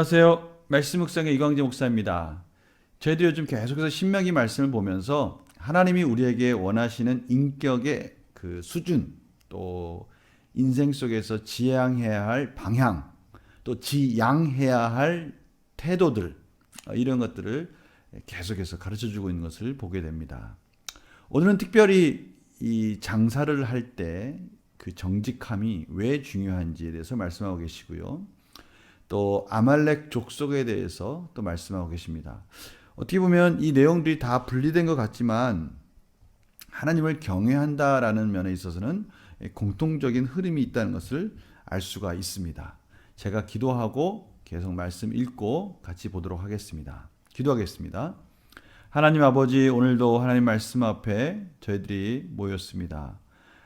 안녕하세요. 말씀 묵상의 이광재 목사입니다. 저희도 요즘 계속해서 신명기 말씀을 보면서 하나님이 우리에게 원하시는 인격의 그 수준, 또 인생 속에서 지향해야 할 방향, 또 지양해야 할 태도들, 이런 것들을 계속해서 가르쳐주고 있는 것을 보게 됩니다. 오늘은 특별히 이 장사를 할 때 그 정직함이 왜 중요한지에 대해서 말씀하고 계시고요. 또 아말렉 족속에 대해서 또 말씀하고 계십니다. 어떻게 보면 이 내용들이 다 분리된 것 같지만 하나님을 경외한다라는 면에 있어서는 공통적인 흐름이 있다는 것을 알 수가 있습니다. 제가 기도하고 계속 말씀 읽고 같이 보도록 하겠습니다. 기도하겠습니다. 하나님 아버지, 오늘도 하나님 말씀 앞에 저희들이 모였습니다.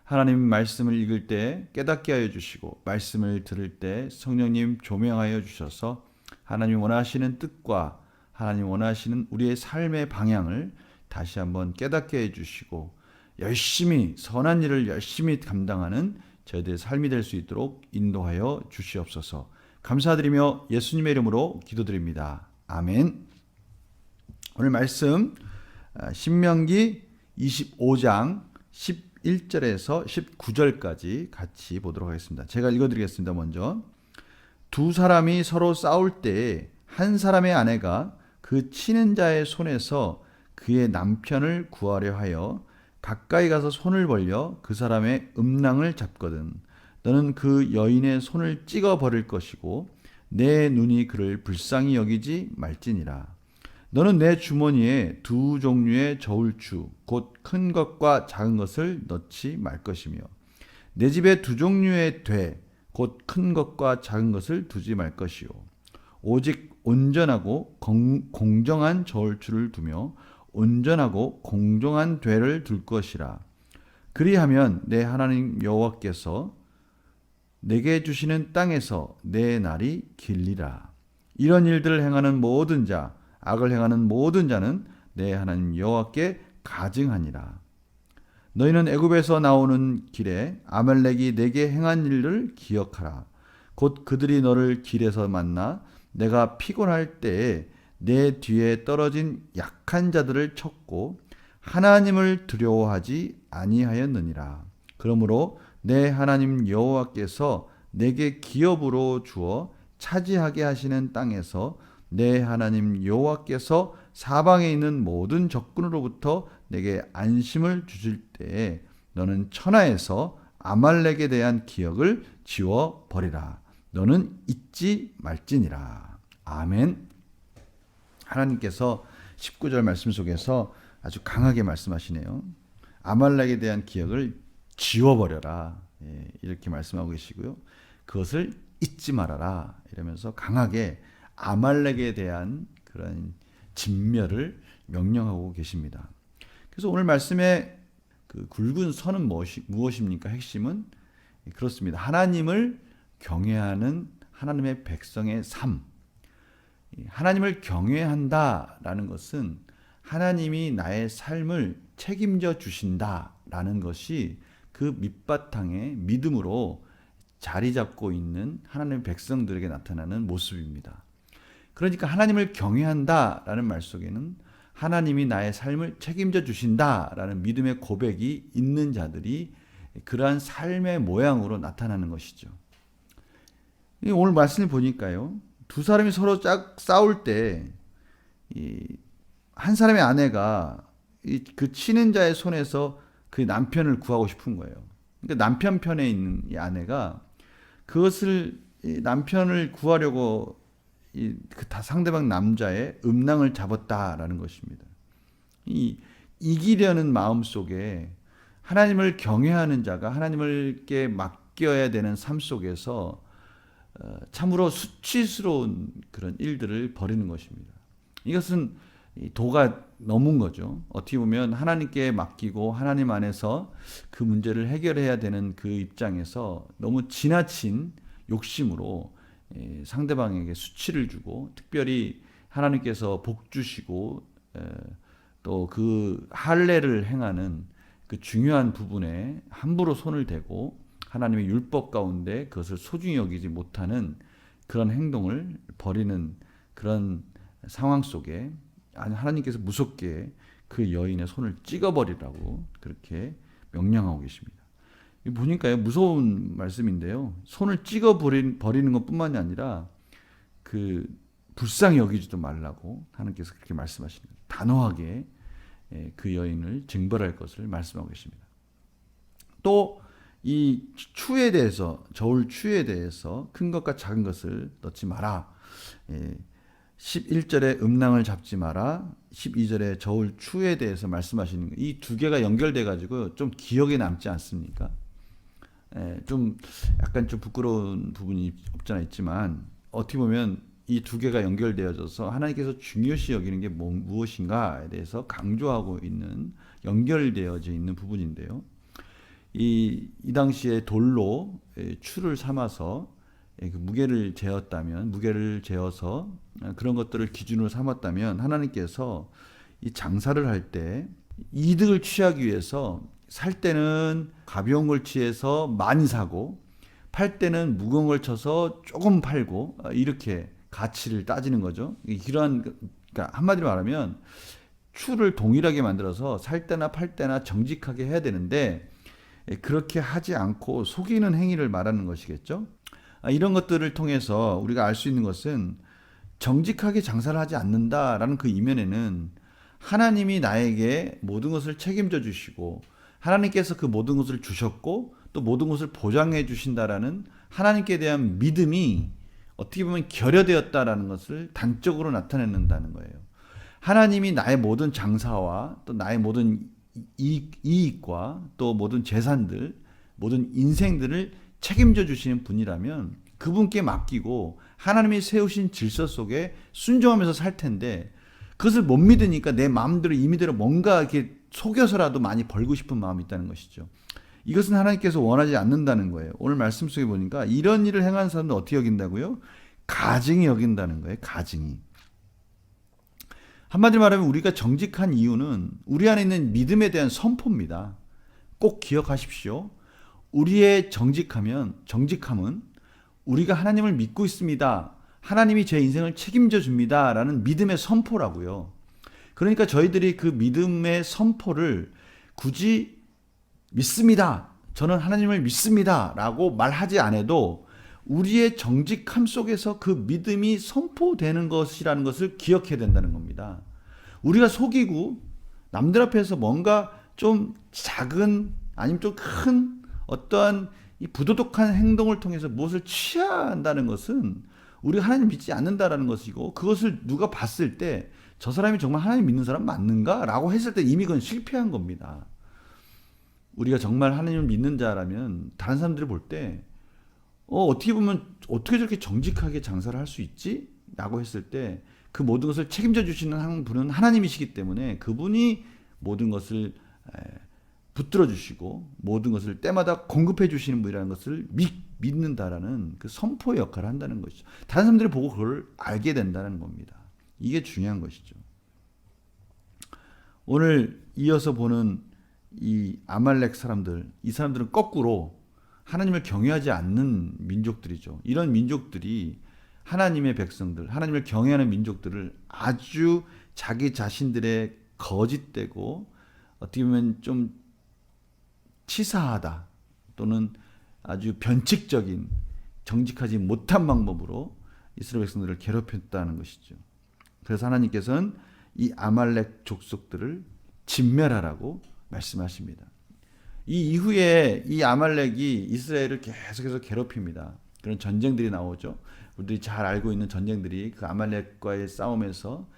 하나님 말씀을 읽을 때 깨닫게 하여 주시고 말씀을 들을 때 성령님 조명하여 주셔서 하나님 원하시는 뜻과 하나님 원하시는 우리의 삶의 방향을 다시 한번 깨닫게 해 주시고 열심히 선한 일을 열심히 감당하는 저희들의 삶이 될 수 있도록 인도하여 주시옵소서. 감사드리며 예수님의 이름으로 기도드립니다. 아멘. 오늘 말씀 신명기 25장 11절에서 19절까지 같이 보도록 하겠습니다. 제가 읽어드리겠습니다. 먼저 두 사람이 서로 싸울 때 한 사람의 아내가 그 치는 자의 손에서 그의 남편을 구하려 하여 가까이 가서 손을 벌려 그 사람의 음낭을 잡거든 너는 그 여인의 손을 찍어 버릴 것이고 내 눈이 그를 불쌍히 여기지 말지니라. 너는 내 주머니에 두 종류의 저울추 곧 큰 것과 작은 것을 넣지 말 것이며 내 집에 두 종류의 돼 곧 큰 것과 작은 것을 두지 말 것이요 오직 온전하고 공정한 저울추를 두며 온전하고 공정한 되를 둘 것이라. 그리하면 내 하나님 여호와께서 내게 주시는 땅에서 내 날이 길리라. 이런 일들을 행하는 모든 자, 악을 행하는 모든 자는 내 하나님 여호와께 가증하니라. 너희는 애굽에서 나오는 길에 아말렉이 내게 행한 일을 기억하라. 곧 그들이 너를 길에서 만나 내가 피곤할 때에 내 뒤에 떨어진 약한 자들을 쳤고 하나님을 두려워하지 아니하였느니라. 그러므로 내 하나님 여호와께서 내게 기업으로 주어 차지하게 하시는 땅에서 내 하나님 여호와께서 사방에 있는 모든 적군으로부터 내게 안심을 주실 때에 너는 천하에서 아말렉에 대한 기억을 지워 버리라. 너는 잊지 말지니라. 아멘. 하나님께서 19절 말씀 속에서 아주 강하게 말씀하시네요. 아말렉에 대한 기억을 지워버려라. 이렇게 말씀하고 계시고요. 그것을 잊지 말아라. 이러면서 강하게 아말렉에 대한 그런 진멸을 명령하고 계십니다. 그래서 오늘 말씀의 그 굵은 선은 무엇입니까? 핵심은 그렇습니다. 하나님을 경외하는 하나님의 백성의 삶. 하나님을 경외한다라는 것은 하나님이 나의 삶을 책임져 주신다라는 것이 그 밑바탕에 믿음으로 자리 잡고 있는 하나님의 백성들에게 나타나는 모습입니다. 그러니까 하나님을 경외한다라는 말 속에는 하나님이 나의 삶을 책임져 주신다라는 믿음의 고백이 있는 자들이 그러한 삶의 모양으로 나타나는 것이죠. 오늘 말씀을 보니까요. 두 사람이 서로 싸울 때 한 사람의 아내가 그 치는 자의 손에서 그 남편을 구하고 싶은 거예요. 그러니까 남편 편에 있는 이 아내가 그것을 남편을 구하려고 상대방 남자의 음낭을 잡았다라는 것입니다. 이기려는 마음 속에 하나님을 경외하는 자가 하나님께 맡겨야 되는 삶 속에서 참으로 수치스러운 그런 일들을 벌이는 것입니다. 이것은 도가 넘은 거죠. 어떻게 보면 하나님께 맡기고 하나님 안에서 그 문제를 해결해야 되는 그 입장에서 너무 지나친 욕심으로 상대방에게 수치를 주고 특별히 하나님께서 복 주시고 또 그 할례를 행하는 그 중요한 부분에 함부로 손을 대고 하나님의 율법 가운데 그것을 소중히 여기지 못하는 그런 행동을 벌이는 그런 상황 속에 하나님께서 무섭게 그 여인의 손을 찍어버리라고 그렇게 명령하고 계십니다. 보니까요, 무서운 말씀인데요. 손을 찍어버리는 것뿐만이 아니라 그 불쌍히 여기지도 말라고 하나님께서 그렇게 말씀하시는 거예요. 단호하게 그 여인을 징벌할 것을 말씀하고 계십니다. 또 이 추에 대해서, 저울 추에 대해서 큰 것과 작은 것을 넣지 마라. 11절에 음낭을 잡지 마라. 12절에 저울 추에 대해서 말씀하시는 거예요. 이 두 개가 연결돼 가지고 좀 기억에 남지 않습니까? 좀 약간 좀 부끄러운 부분이 없잖아 있지만, 어떻게 보면 이 두 개가 연결되어져서 하나님께서 중요시 여기는 게 무엇인가에 대해서 강조하고 있는, 연결되어져 있는 부분인데요. 이 당시에 돌로 추를 삼아서 그 무게를 재어서 그런 것들을 기준으로 삼았다면, 하나님께서 이 장사를 할 때 이득을 취하기 위해서 살 때는 가벼운 걸 취해서 많이 사고, 팔 때는 무거운 걸 쳐서 조금 팔고, 이렇게 가치를 따지는 거죠. 그러니까 한마디로 말하면 추를 동일하게 만들어서 살 때나 팔 때나 정직하게 해야 되는데, 그렇게 하지 않고 속이는 행위를 말하는 것이겠죠. 이런 것들을 통해서 우리가 알 수 있는 것은, 정직하게 장사를 하지 않는다라는 그 이면에는 하나님이 나에게 모든 것을 책임져 주시고, 하나님께서 그 모든 것을 주셨고 또 모든 것을 보장해 주신다라는 하나님께 대한 믿음이 어떻게 보면 결여되었다라는 것을 단적으로 나타내는다는 거예요. 하나님이 나의 모든 장사와 또 나의 모든 이익과 또 모든 재산들, 모든 인생들을 책임져 주시는 분이라면 그분께 맡기고 하나님이 세우신 질서 속에 순종하면서 살 텐데, 그것을 못 믿으니까 내 마음대로 임의대로 뭔가 이렇게 속여서라도 많이 벌고 싶은 마음이 있다는 것이죠. 이것은 하나님께서 원하지 않는다는 거예요. 오늘 말씀 속에 보니까 이런 일을 행하는 사람은 어떻게 여긴다고요? 가증히 여긴다는 거예요. 가증히. 한마디로 말하면 우리가 정직한 이유는 우리 안에 있는 믿음에 대한 선포입니다. 꼭 기억하십시오. 우리의 정직함은 우리가 하나님을 믿고 있습니다, 하나님이 제 인생을 책임져 줍니다 라는 믿음의 선포라고요. 그러니까 저희들이 그 믿음의 선포를 굳이 믿습니다, 저는 하나님을 믿습니다 라고 말하지 않아도 우리의 정직함 속에서 그 믿음이 선포되는 것이라는 것을 기억해야 된다는 겁니다. 우리가 속이고 남들 앞에서 뭔가 좀 작은 아니면 좀 큰 어떠한 이 부도덕한 행동을 통해서 무엇을 취한다는 것은 우리가 하나님 믿지 않는다라는 것이고, 그것을 누가 봤을 때 저 사람이 정말 하나님 믿는 사람 맞는가? 라고 했을 때 이미 그건 실패한 겁니다. 우리가 정말 하나님을 믿는 자라면 다른 사람들이 볼 때 어떻게 보면 어떻게 저렇게 정직하게 장사를 할 수 있지? 라고 했을 때 그 모든 것을 책임져 주시는 한 분은 하나님이시기 때문에 그분이 모든 것을 붙들어 주시고 모든 것을 때마다 공급해 주시는 분이라는 것을 믿는다라는 그 선포의 역할을 한다는 것이죠. 다른 사람들이 보고 그걸 알게 된다는 겁니다. 이게 중요한 것이죠. 오늘 이어서 보는 이 아말렉 사람들, 이 사람들은 거꾸로 하나님을 경외하지 않는 민족들이죠. 이런 민족들이 하나님의 백성들, 하나님을 경외하는 민족들을 아주 자기 자신들의 거짓되고 어떻게 보면 좀 치사하다 또는 아주 변칙적인 정직하지 못한 방법으로 이스라엘 백성들을 괴롭혔다는 것이죠. 그래서 하나님께서는 이 아말렉 족속들을 진멸하라고 말씀하십니다. 이 이후에 이 아말렉이 이스라엘을 계속해서 괴롭힙니다. 그런 전쟁들이 나오죠. 우리들이 잘 알고 있는 전쟁들이 그 아말렉과의 싸움에서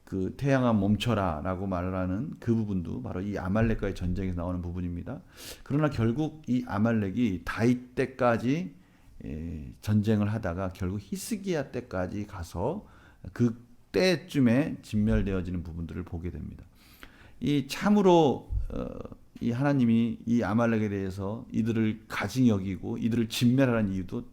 그 태양아 멈춰라 라고 말하는 그 부분도 바로 이 아말렉과의 전쟁에서 나오는 부분입니다. 그러나 결국 이 아말렉이 다윗 때까지 전쟁을 하다가 결국 히스기야 때까지 가서 그 때쯤에 진멸되어지는 부분들을 보게 됩니다. 이 참으로 이 하나님이 이 아말렉에 대해서 이들을 가증히 여기고 이들을 진멸하라는 이유도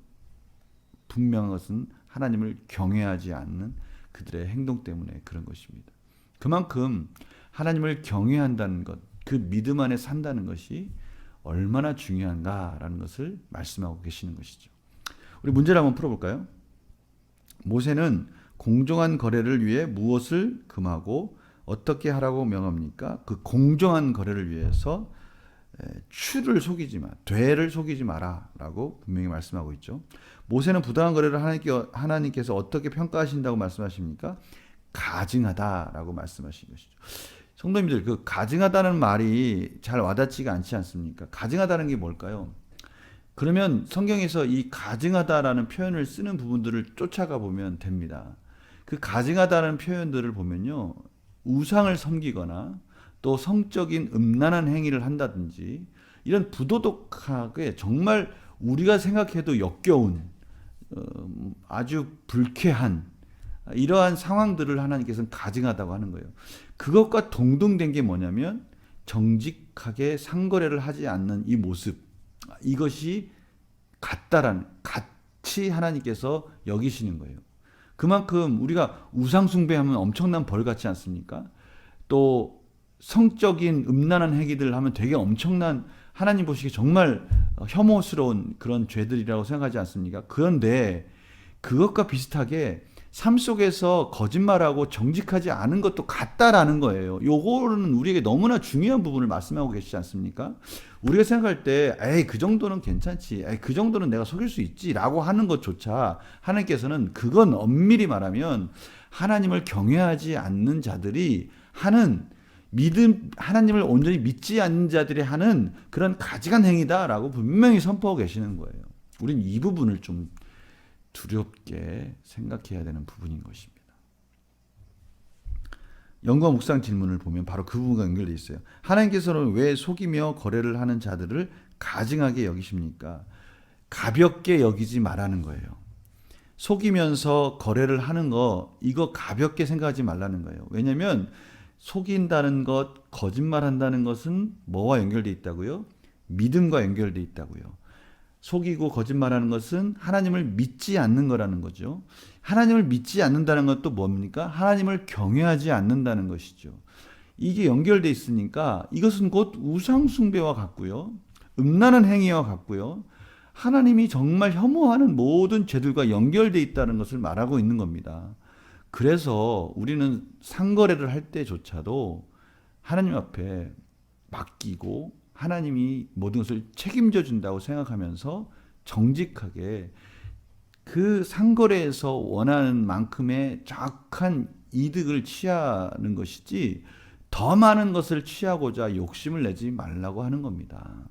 분명한 것은 하나님을 경외하지 않는 그들의 행동 때문에 그런 것입니다. 그만큼 하나님을 경외한다는 것, 그 믿음 안에 산다는 것이 얼마나 중요한가라는 것을 말씀하고 계시는 것이죠. 우리 문제를 한번 풀어볼까요? 모세는 공정한 거래를 위해 무엇을 금하고 어떻게 하라고 명합니까? 그 공정한 거래를 위해서 추를 속이지 마, 되를 속이지 마라라고 분명히 말씀하고 있죠. 모세는 부당한 거래를 하나님께서 어떻게 평가하신다고 말씀하십니까? 가증하다라고 말씀하신 것이죠. 성도님들, 그 가증하다는 말이 잘 와닿지가 않지 않습니까? 가증하다는 게 뭘까요? 그러면 성경에서 이 가증하다라는 표현을 쓰는 부분들을 쫓아가 보면 됩니다. 그 가증하다는 표현들을 보면요, 우상을 섬기거나 또 성적인 음란한 행위를 한다든지 이런 부도덕하게 정말 우리가 생각해도 역겨운 아주 불쾌한 이러한 상황들을 하나님께서는 가증하다고 하는 거예요. 그것과 동등된 게 뭐냐면 정직하게 상거래를 하지 않는 이 모습, 이것이 같이 하나님께서 여기시는 거예요. 그만큼 우리가 우상 숭배하면 엄청난 벌 같지 않습니까? 또 성적인 음란한 행위들을 하면 되게 엄청난, 하나님 보시기에 정말 혐오스러운 그런 죄들이라고 생각하지 않습니까? 그런데 그것과 비슷하게 삶 속에서 거짓말하고 정직하지 않은 것도 같다라는 거예요. 요거는 우리에게 너무나 중요한 부분을 말씀하고 계시지 않습니까? 우리가 생각할 때 에이 그 정도는 괜찮지, 에이 그 정도는 내가 속일 수 있지라고 하는 것조차 하나님께서는 그건 엄밀히 말하면 하나님을 경외하지 않는 자들이 하는 하나님을 온전히 믿지 않는 자들이 하는 그런 가증한 행위다라고 분명히 선포하고 계시는 거예요. 우린 이 부분을 좀 두렵게 생각해야 되는 부분인 것입니다. 연구와 묵상 질문을 보면 바로 그 부분과 연결되어 있어요. 하나님께서는 왜 속이며 거래를 하는 자들을 가증하게 여기십니까? 가볍게 여기지 말라는 거예요. 속이면서 거래를 하는 거, 이거 가볍게 생각하지 말라는 거예요. 왜냐하면 속인다는 것, 거짓말한다는 것은 뭐와 연결되어 있다고요? 믿음과 연결되어 있다고요. 속이고 거짓말하는 것은 하나님을 믿지 않는 거라는 거죠. 하나님을 믿지 않는다는 것도 뭡니까? 하나님을 경외하지 않는다는 것이죠. 이게 연결되어 있으니까 이것은 곧 우상 숭배와 같고요. 음란한 행위와 같고요. 하나님이 정말 혐오하는 모든 죄들과 연결되어 있다는 것을 말하고 있는 겁니다. 그래서 우리는 상거래를 할 때조차도 하나님 앞에 맡기고 하나님이 모든 것을 책임져 준다고 생각하면서 정직하게 그 상거래에서 원하는 만큼의 정확한 이득을 취하는 것이지 더 많은 것을 취하고자 욕심을 내지 말라고 하는 겁니다.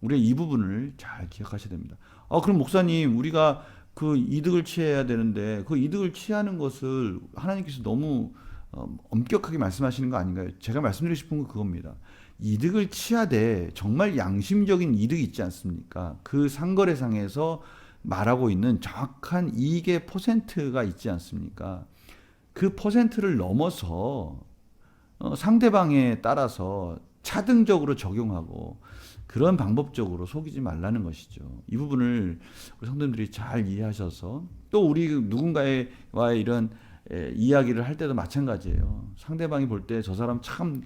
우리가 이 부분을 잘 기억하셔야 됩니다. 그럼 목사님, 우리가 그 이득을 취해야 되는데 그 이득을 취하는 것을 하나님께서 너무 엄격하게 말씀하시는 거 아닌가요? 제가 말씀드리고 싶은 건 그겁니다. 이득을 취하되 정말 양심적인 이득이 있지 않습니까? 그 상거래상에서 말하고 있는 정확한 이익의 퍼센트가 있지 않습니까? 그 퍼센트를 넘어서 상대방에 따라서 차등적으로 적용하고 그런 방법적으로 속이지 말라는 것이죠. 이 부분을 우리 성도님들이 잘 이해하셔서 또 우리 누군가와의 이런 이야기를 할 때도 마찬가지예요. 상대방이 볼 때 저 사람 참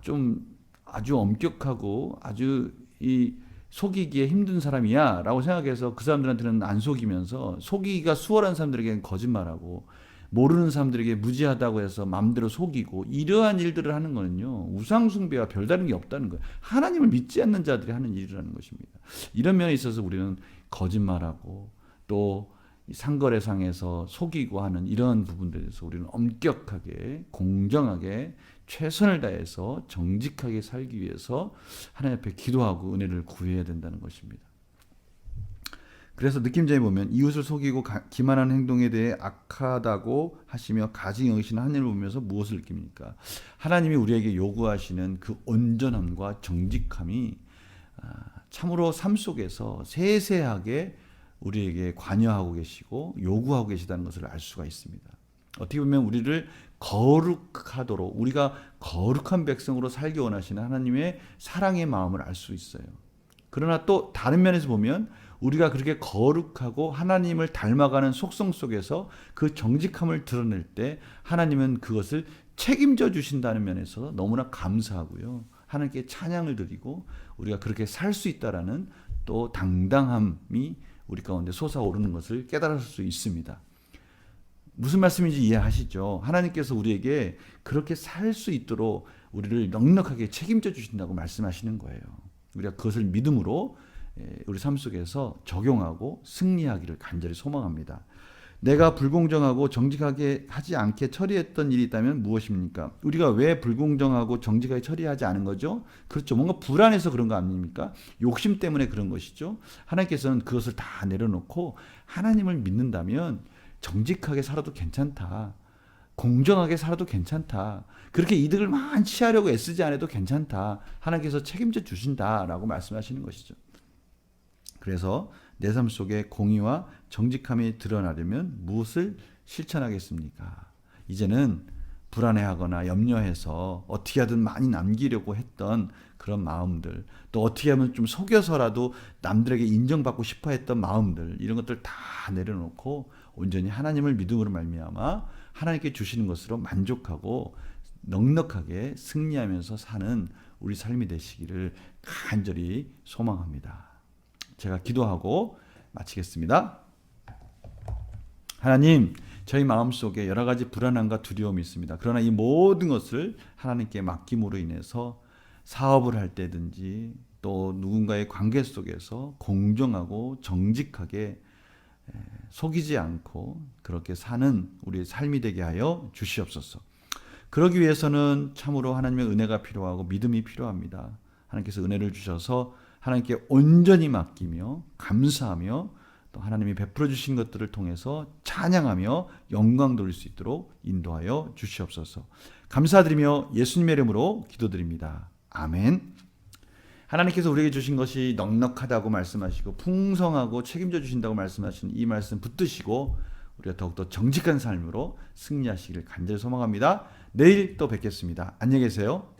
좀 아주 엄격하고 아주 이 속이기에 힘든 사람이야 라고 생각해서 그 사람들한테는 안 속이면서 속이기가 수월한 사람들에게는 거짓말하고 모르는 사람들에게 무지하다고 해서 마음대로 속이고 이러한 일들을 하는 거는요, 우상숭배와 별다른 게 없다는 거예요. 하나님을 믿지 않는 자들이 하는 일이라는 것입니다. 이런 면에 있어서 우리는 거짓말하고 또 상거래상에서 속이고 하는 이런 부분들에서 우리는 엄격하게 공정하게 최선을 다해서 정직하게 살기 위해서 하나님 앞에 기도하고 은혜를 구해야 된다는 것입니다. 그래서 느낌장에 보면 이웃을 속이고 기만하는 행동에 대해 악하다고 하시며 가증히 여기시는 하나님을 보면서 무엇을 느낍니까? 하나님이 우리에게 요구하시는 그 온전함과 정직함이 참으로 삶 속에서 세세하게 우리에게 관여하고 계시고 요구하고 계시다는 것을 알 수가 있습니다. 어떻게 보면 우리를 거룩하도록, 우리가 거룩한 백성으로 살기 원하시는 하나님의 사랑의 마음을 알 수 있어요. 그러나 또 다른 면에서 보면 우리가 그렇게 거룩하고 하나님을 닮아가는 속성 속에서 그 정직함을 드러낼 때 하나님은 그것을 책임져 주신다는 면에서 너무나 감사하고요. 하나님께 찬양을 드리고 우리가 그렇게 살 수 있다라는 또 당당함이 우리 가운데 솟아오르는 것을 깨달을 수 있습니다. 무슨 말씀인지 이해하시죠? 하나님께서 우리에게 그렇게 살 수 있도록 우리를 넉넉하게 책임져 주신다고 말씀하시는 거예요. 우리가 그것을 믿음으로 우리 삶 속에서 적용하고 승리하기를 간절히 소망합니다. 내가 불공정하고 정직하게 하지 않게 처리했던 일이 있다면 무엇입니까? 우리가 왜 불공정하고 정직하게 처리하지 않은 거죠? 그렇죠. 뭔가 불안해서 그런 거 아닙니까? 욕심 때문에 그런 것이죠. 하나님께서는 그것을 다 내려놓고 하나님을 믿는다면 정직하게 살아도 괜찮다. 공정하게 살아도 괜찮다. 그렇게 이득을 많이 취하려고 애쓰지 않아도 괜찮다. 하나님께서 책임져 주신다라고 말씀하시는 것이죠. 그래서 내 삶 속에 공의와 정직함이 드러나려면 무엇을 실천하겠습니까? 이제는 불안해하거나 염려해서 어떻게 하든 많이 남기려고 했던 그런 마음들, 또 어떻게 하면 좀 속여서라도 남들에게 인정받고 싶어 했던 마음들, 이런 것들 다 내려놓고 온전히 하나님을 믿음으로 말미암아 하나님께 주시는 것으로 만족하고 넉넉하게 승리하면서 사는 우리 삶이 되시기를 간절히 소망합니다. 제가 기도하고 마치겠습니다. 하나님, 저희 마음속에 여러 가지 불안함과 두려움이 있습니다. 그러나 이 모든 것을 하나님께 맡김으로 인해서 사업을 할 때든지 또 누군가의 관계 속에서 공정하고 정직하게 속이지 않고 그렇게 사는 우리의 삶이 되게 하여 주시옵소서. 그러기 위해서는 참으로 하나님의 은혜가 필요하고 믿음이 필요합니다. 하나님께서 은혜를 주셔서 하나님께 온전히 맡기며 감사하며 또 하나님이 베풀어 주신 것들을 통해서 찬양하며 영광 돌릴 수 있도록 인도하여 주시옵소서. 감사드리며 예수님의 이름으로 기도드립니다. 아멘. 하나님께서 우리에게 주신 것이 넉넉하다고 말씀하시고 풍성하고 책임져 주신다고 말씀하시는 이 말씀 붙드시고 우리가 더욱더 정직한 삶으로 승리하시기를 간절히 소망합니다. 내일 또 뵙겠습니다. 안녕히 계세요.